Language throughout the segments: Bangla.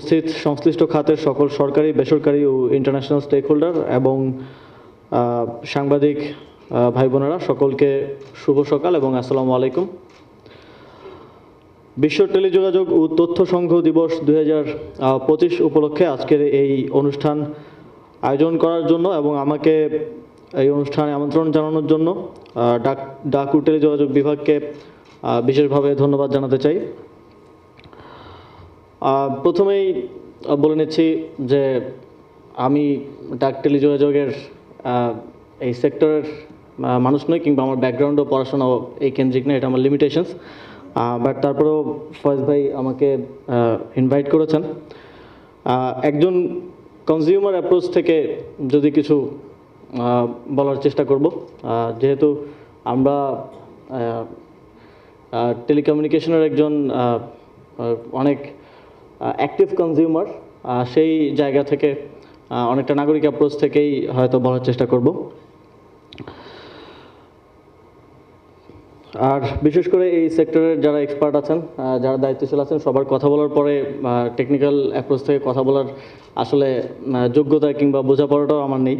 উপস্থিত সংশ্লিষ্ট খাতের সকল সরকারি, বেসরকারি ও ইন্টারন্যাশনাল স্টেক হোল্ডার এবং সাংবাদিক ভাই বোনেরা, সকলকে শুভ সকাল এবং আসসালামু আলাইকুম। বিশ্ব টেলিযোগাযোগ ও তথ্য সংঘ দিবস 2025 উপলক্ষে আজকের এই অনুষ্ঠান আয়োজন করার জন্য এবং আমাকে এই অনুষ্ঠানে আমন্ত্রণ জানানোর জন্য ডাক ও টেলিযোগাযোগ বিভাগকে বিশেষভাবে ধন্যবাদ জানাতে চাই। প্রথমেই বলে নিচ্ছি যে আমি ডাক টেলিযোগাযোগের এই সেক্টরের মানুষ নই, কিংবা আমার ব্যাকগ্রাউন্ডও পড়াশোনাও এই কেন্দ্রিক না, এটা আমার লিমিটেশনস। বাট তারপরেও ফয়েজ ভাই আমাকে ইনভাইট করেছেন। একজন কনজিউমার অ্যাপ্রোচ থেকে যদি কিছু বলার চেষ্টা করব, যেহেতু আমরা টেলিকমিউনিকেশনের একজন অনেক অ্যাক্টিভ কনজিউমার, সেই জায়গা থেকে অনেকটা নাগরিক অ্যাপ্রোচ থেকেই হয়তো বলার চেষ্টা করব। আর বিশেষ করে এই সেক্টরের যারা এক্সপার্ট আছেন, যারা দায়িত্বশীল আছেন, সবার কথা বলার পরে টেকনিক্যাল অ্যাপ্রোচ থেকে কথা বলার আসলে যোগ্যতা কিংবা বোঝাপড়াটাও আমার নেই।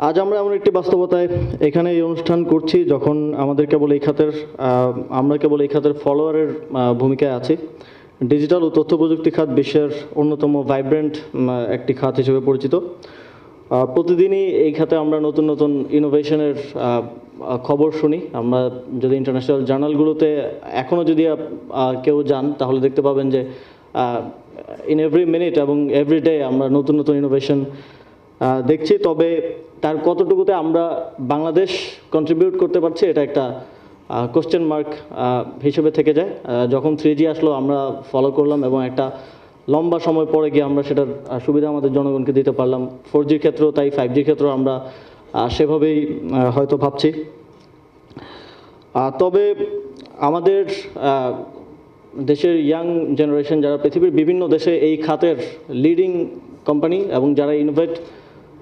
আজ আমরা এমন একটি বাস্তবতায় এখানে এই অনুষ্ঠান করছি যখন আমরা কেবল এই খাতের ফলোয়ারের ভূমিকায় আছি। ডিজিটাল ও তথ্য প্রযুক্তি খাত বিশ্বের অন্যতম ভাইব্রেন্ট একটি খাত হিসেবে পরিচিত। প্রতিদিনই এই খাতে আমরা নতুন নতুন ইনোভেশনের খবর শুনি। আমরা যদি ইন্টারন্যাশনাল জার্নালগুলোতে এখনও যদি কেউ যান, তাহলে দেখতে পাবেন যে ইন এভরি মিনিট এবং এভরি ডে আমরা নতুন নতুন ইনোভেশন দেখছি। তবে তার কতটুকুতে আমরা বাংলাদেশ কন্ট্রিবিউট করতে পারছি, এটা একটা কোশ্চেন মার্ক হিসেবে থেকে যায়। যখন 3G আসলো আমরা ফলো করলাম এবং একটা লম্বা সময় পরে গিয়ে আমরা সেটার সুবিধা আমাদের জনগণকে দিতে পারলাম। 4Gর ক্ষেত্রেও তাই, 5Gর ক্ষেত্রেও আমরা সেভাবেই হয়তো ভাবছি। তবে আমাদের দেশের ইয়াং জেনারেশন, যারা পৃথিবীর বিভিন্ন দেশে এই খাতের লিডিং কোম্পানি এবং যারা ইনোভেট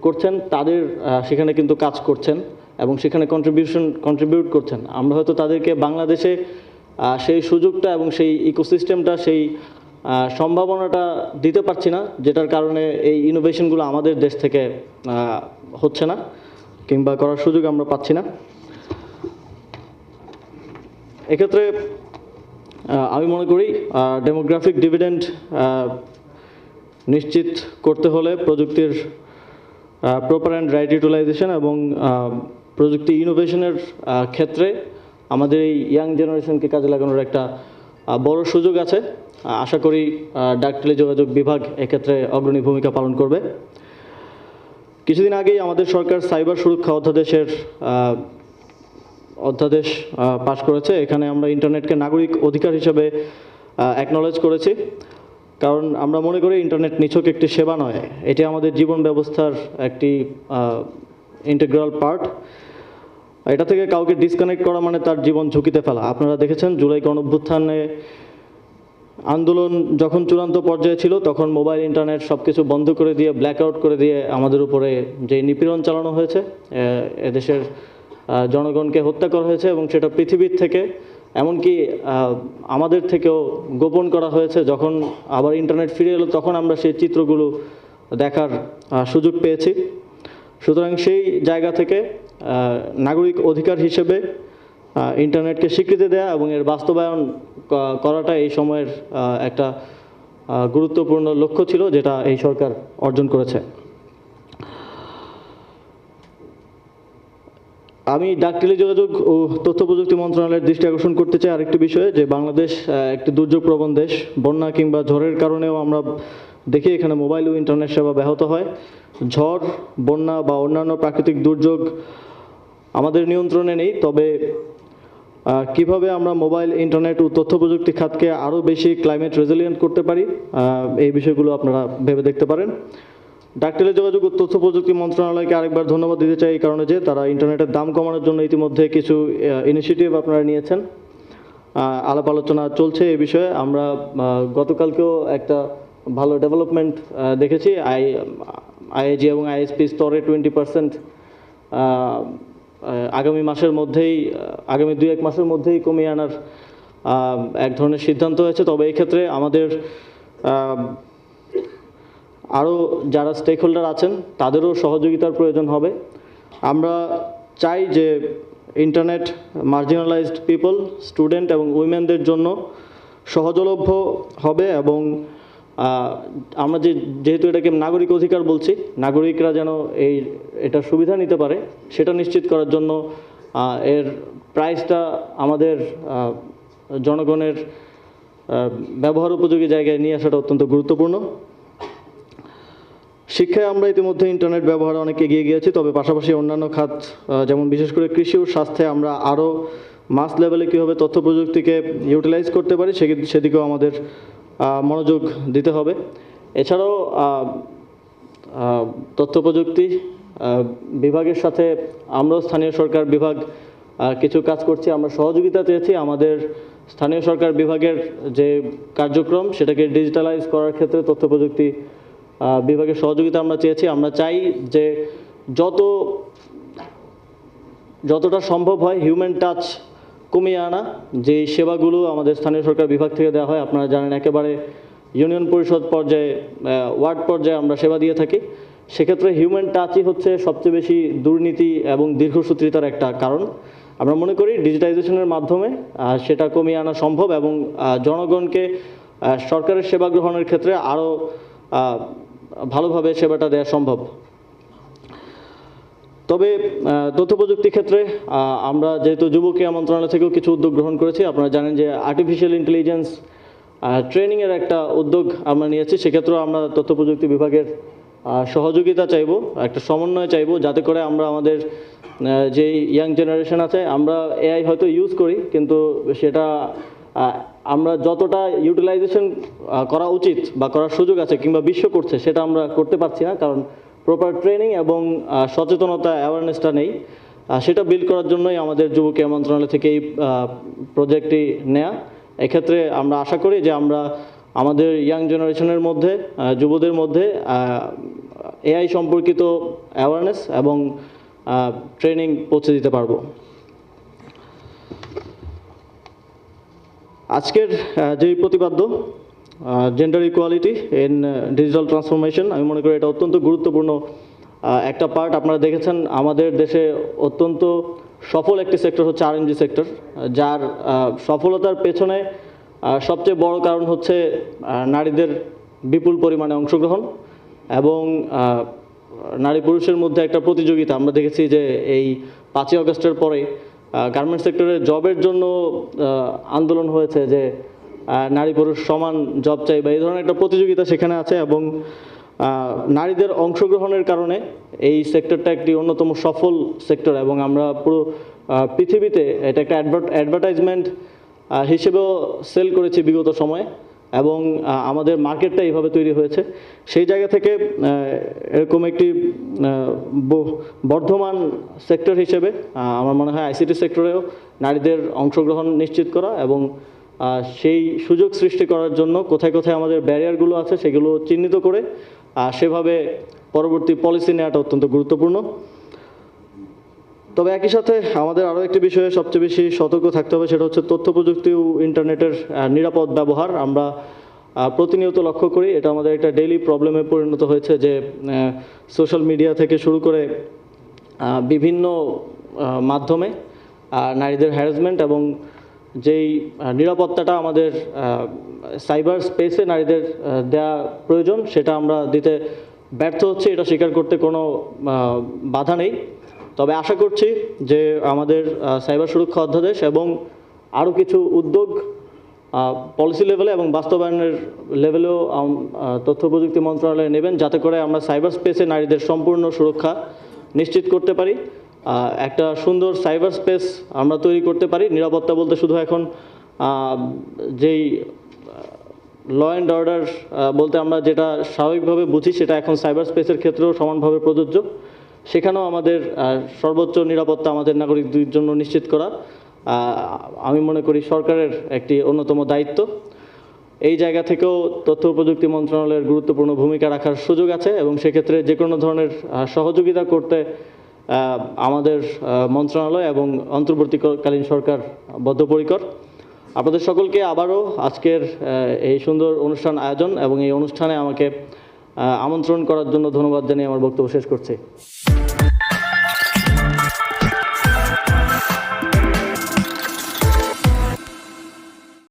করছেন, তাদের সেখানে কিন্তু কাজ করছেন এবং সেখানে কন্ট্রিবিউট করছেন। আমরা হয়তো তাদেরকে বাংলাদেশে সেই সুযোগটা এবং সেই ইকোসিস্টেমটা, সেই সম্ভাবনাটা দিতে পারছি না, যেটার কারণে এই ইনোভেশনগুলো আমাদের দেশ থেকে হচ্ছে না কিংবা করার সুযোগ আমরা পাচ্ছি না। এক্ষেত্রে আমি মনে করি ডেমোগ্রাফিক ডিভিডেন্ড নিশ্চিত করতে হলে প্রযুক্তির প্রপার অ্যান্ড রাইট ইউটিলাইজেশন এবং প্রযুক্তি ইনোভেশনের ক্ষেত্রে আমাদের এই ইয়াং জেনারেশনকে কাজে লাগানোর একটা বড় সুযোগ আছে। আশা করি ডাক টেলিযোগাযোগ বিভাগ এক্ষেত্রে অগ্রণী ভূমিকা পালন করবে। কিছুদিন আগেই আমাদের সরকার সাইবার সুরক্ষা অধ্যাদেশ পাশ করেছে। এখানে আমরা ইন্টারনেটকে নাগরিক অধিকার হিসেবে অ্যাকনলেজ করেছি, কারণ আমরা মনে করি ইন্টারনেট নিছক একটি সেবা নয়, এটি আমাদের জীবন ব্যবস্থার একটি ইন্টিগ্রাল পার্ট। এটা থেকে কাউকে ডিসকানেক্ট করা মানে তার জীবন ঝুঁকিতে ফেলা। আপনারা দেখেছেন জুলাই গণঅভ্যুত্থানে আন্দোলন যখন চূড়ান্ত পর্যায়ে ছিল, তখন মোবাইল, ইন্টারনেট সব কিছু বন্ধ করে দিয়ে, ব্ল্যাক আউট করে দিয়ে আমাদের উপরে যে নিপীড়ন চালানো হয়েছে, এদেশের জনগণকে হত্যা করা হয়েছে এবং সেটা পৃথিবীর থেকে, এমনকি আমাদের থেকেও গোপন করা হয়েছে। যখন আবার ইন্টারনেট ফিরে এলো, তখন আমরা সেই চিত্রগুলো দেখার সুযোগ পেয়েছি। সুতরাং সেই জায়গা থেকে নাগরিক অধিকার হিসেবে ইন্টারনেটকে স্বীকৃতি দেওয়া এবং এর বাস্তবায়ন করাটা এই সময়ের একটা গুরুত্বপূর্ণ লক্ষ্য ছিল, যেটা এই সরকার অর্জন করেছে। আমি ডাক টেলিযোগাযোগ ও তথ্য প্রযুক্তি মন্ত্রণালয়ের দৃষ্টি আকর্ষণ করতে চাই আরেকটি বিষয়ে, যে বাংলাদেশ একটি দুর্যোগপ্রবণ দেশ। বন্যা কিংবা ঝড়ের কারণেও আমরা দেখি এখানে মোবাইল ও ইন্টারনেট সেবা ব্যাহত হয়। ঝড়, বন্যা বা অন্যান্য প্রাকৃতিক দুর্যোগ আমাদের নিয়ন্ত্রণে নেই। তবে কিভাবে আমরা মোবাইল, ইন্টারনেট ও তথ্য প্রযুক্তি খাতকে আরও বেশি ক্লাইমেট রেজিলিয়েন্ট করতে পারি, এই বিষয়গুলো আপনারা ভেবে দেখতে পারেন। ডাক টেলিযোগাযোগ ও তথ্য প্রযুক্তি মন্ত্রণালয়কে আরেকবার ধন্যবাদ দিতে চাই, এই কারণে যে তারা ইন্টারনেটের দাম কমানোর জন্য ইতিমধ্যে কিছু ইনিশিয়েটিভ আপনারা নিয়েছেন। আলাপ আলোচনা চলছে এই বিষয়ে। আমরা গতকালকেও একটা ভালো ডেভেলপমেন্ট দেখেছি। আইএজি এবং আইএসপি স্তরে 20% আগামী 2-1 মাসের মধ্যেই কমিয়ে আনার এক ধরনের সিদ্ধান্ত হয়েছে। তবে এই ক্ষেত্রে আমাদের আরও যারা স্টেক হোল্ডার আছেন তাদেরও সহযোগিতার প্রয়োজন হবে। আমরা চাই যে ইন্টারনেট মার্জিনালাইজড পিপল, স্টুডেন্ট এবং উইমেনদের জন্য সহজলভ্য হবে এবং আমরা যেহেতু এটাকে নাগরিক অধিকার বলছি, নাগরিকরা যেন এটা সুবিধা নিতে পারে সেটা নিশ্চিত করার জন্য এর প্রাইসটা আমাদের জনগণের ব্যবহার উপযোগী জায়গায় নিয়ে আসাটা অত্যন্ত গুরুত্বপূর্ণ। শিক্ষায় আমরা ইতিমধ্যে ইন্টারনেট ব্যবহারে অনেক এগিয়ে গিয়েছি, তবে পাশাপাশি অন্যান্য খাত যেমন বিশেষ করে কৃষি ও স্বাস্থ্যে আমরা আরও মাস লেভেলে কীভাবে তথ্য প্রযুক্তিকে ইউটিলাইজ করতে পারি সেদিকেও আমাদের মনোযোগ দিতে হবে। এছাড়াও তথ্য প্রযুক্তি বিভাগের সাথে আমরাও স্থানীয় সরকার বিভাগ কিছু কাজ করছি। আমরা সহযোগিতা চেয়েছি আমাদের স্থানীয় সরকার বিভাগের যে কার্যক্রম সেটাকে ডিজিটালাইজ করার ক্ষেত্রে তথ্য প্রযুক্তি বিভাগের সহযোগিতা আমরা চেয়েছি। আমরা চাই যে যতটা সম্ভব হয় হিউম্যান টাচ কমিয়ে আনা, যে সেবাগুলো আমাদের স্থানীয় সরকার বিভাগ থেকে দেওয়া হয়। আপনারা জানেন একেবারে ইউনিয়ন পরিষদ পর্যায়ে, ওয়ার্ড পর্যায়ে আমরা সেবা দিয়ে থাকি। সেক্ষেত্রে হিউম্যান টাচই হচ্ছে সবচেয়ে বেশি দুর্নীতি এবং দীর্ঘসূত্রিতার একটা কারণ। আমরা মনে করি ডিজিটাইজেশনের মাধ্যমে সেটা কমিয়ে আনা সম্ভব এবং জনগণকে সরকারের সেবা গ্রহণের ক্ষেত্রে আরও ভালোভাবে সেবাটা দেওয়া সম্ভব। তবে তথ্য প্রযুক্তি ক্ষেত্রে আমরা যেহেতু যুব ক্রীড়া মন্ত্রণালয় থেকেও কিছু উদ্যোগ গ্রহণ করেছি। আপনারা জানেন যে আর্টিফিশিয়াল ইন্টেলিজেন্স ট্রেনিংয়ের একটা উদ্যোগ আমরা নিয়েছি। সেক্ষেত্রেও আমরা তথ্য প্রযুক্তি বিভাগের সহযোগিতা চাইব, একটা সমন্বয় চাইব, যাতে করে আমরা আমাদের যে ইয়াং জেনারেশন আছে, আমরা এআই হয়তো ইউজ করি কিন্তু সেটা আমরা যতটা ইউটিলাইজেশন করা উচিত বা করার সুযোগ আছে কিংবা বিশ্ব করছে সেটা আমরা করতে পারছি না, কারণ প্রপার ট্রেনিং এবং সচেতনতা অ্যাওয়ারনেসটা নেই। সেটা বিল্ড করার জন্যই আমাদের যুব ক্রীড়া মন্ত্রণালয় থেকে এই প্রজেক্টটি নেয়া। এক্ষেত্রে আমরা আশা করি যে আমরা আমাদের ইয়াং জেনারেশনের মধ্যে, যুবদের মধ্যে এআই সম্পর্কিত অ্যাওয়ারনেস এবং ট্রেনিং পৌঁছে দিতে পারবো। আজকের যেই প্রতিপাদ্য gender equality in digital transformation, আমি মনে করি এটা অত্যন্ত গুরুত্বপূর্ণ একটা পার্ট। আপনারা দেখেছেন আমাদের দেশে অত্যন্ত সফল একটি সেক্টর হচ্ছে আরএনজি সেক্টর, যার সফলতার পেছনে সবচেয়ে বড় কারণ হচ্ছে নারীদের বিপুল পরিমাণে অংশগ্রহণ এবং নারী পুরুষের মধ্যে একটা প্রতিযোগিতা। আমরা দেখেছি যে এই 5ই আগস্টের পরে গার্মেন্টস সেক্টরে জবের জন্য আন্দোলন হয়েছে যে নারী পুরুষ সমান জব চাই বা এই ধরনের একটা প্রতিযোগিতা সেখানে আছে এবং নারীদের অংশগ্রহণের কারণে এই সেক্টরটা একটি অন্যতম সফল সেক্টর এবং আমরা পুরো পৃথিবীতে এটা একটা অ্যাডভার্টাইজমেন্ট হিসেবেও সেল করেছি বিগত সময়ে এবং আমাদের মার্কেটটা এইভাবে তৈরি হয়েছে। সেই জায়গা থেকে এরকম একটি বর্ধমান সেক্টর হিসেবে আমার মনে হয় আইসিটি সেক্টরেও নারীদের অংশগ্রহণ নিশ্চিত করা এবং সেই সুযোগ সৃষ্টি করার জন্য কোথায় কোথায় আমাদের ব্যারিয়ারগুলো আছে সেগুলো চিহ্নিত করে সেভাবে পরবর্তী পলিসি নেওয়াটা অত্যন্ত গুরুত্বপূর্ণ। তবে একই সাথে আমাদের আরও একটি বিষয়ে সবচেয়ে বেশি সতর্ক থাকতে হবে, সেটা হচ্ছে তথ্য প্রযুক্তি ও ইন্টারনেটের নিরাপদ ব্যবহার। আমরা প্রতিনিয়ত লক্ষ্য করি এটা আমাদের একটা ডেইলি প্রবলেমে পরিণত হয়েছে যে সোশ্যাল মিডিয়া থেকে শুরু করে বিভিন্ন মাধ্যমে নারীদের হ্যারাসমেন্ট এবং যেই নিরাপত্তাটা আমাদের সাইবার স্পেসে নারীদের দেওয়া প্রয়োজন সেটা আমরা দিতে ব্যর্থ হচ্ছি। এটা স্বীকার করতে কোনো বাধা নেই, তবে আশা করছি যে আমাদের সাইবার সুরক্ষা অধ্যাদেশ এবং আরও কিছু উদ্যোগ পলিসি লেভেলে এবং বাস্তবায়নের লেভেলেও তথ্য প্রযুক্তি মন্ত্রণালয় নেবেন, যাতে করে আমরা সাইবার স্পেসে নারীদের সম্পূর্ণ সুরক্ষা নিশ্চিত করতে পারি, একটা সুন্দর সাইবার স্পেস আমরা তৈরি করতে পারি। নিরাপত্তা বলতে শুধু এখন যেই ল অ্যান্ড অর্ডার বলতে আমরা যেটা স্বাভাবিকভাবে বুঝি সেটা এখন সাইবার স্পেসের ক্ষেত্রেও সমানভাবে প্রযোজ্য। সেখানেও আমাদের সর্বোচ্চ নিরাপত্তা আমাদের নাগরিকদের জন্য নিশ্চিত করা আমি মনে করি সরকারের একটি অন্যতম দায়িত্ব। এই জায়গা থেকেও তথ্য প্রযুক্তি মন্ত্রণালয়ের গুরুত্বপূর্ণ ভূমিকা রাখার সুযোগ আছে এবং সেক্ষেত্রে যে কোনো ধরনের সহযোগিতা করতে আমাদের মন্ত্রণালয় এবং অন্তর্বর্তীকালীন সরকার বদ্ধপরিকর। আপনাদের সকলকে আবারও আজকের এই সুন্দর অনুষ্ঠান আয়োজন এবং এই অনুষ্ঠানে আমাকে আমন্ত্রণ করার জন্য ধন্যবাদ জানিয়ে আমার বক্তব্য শেষ করছি।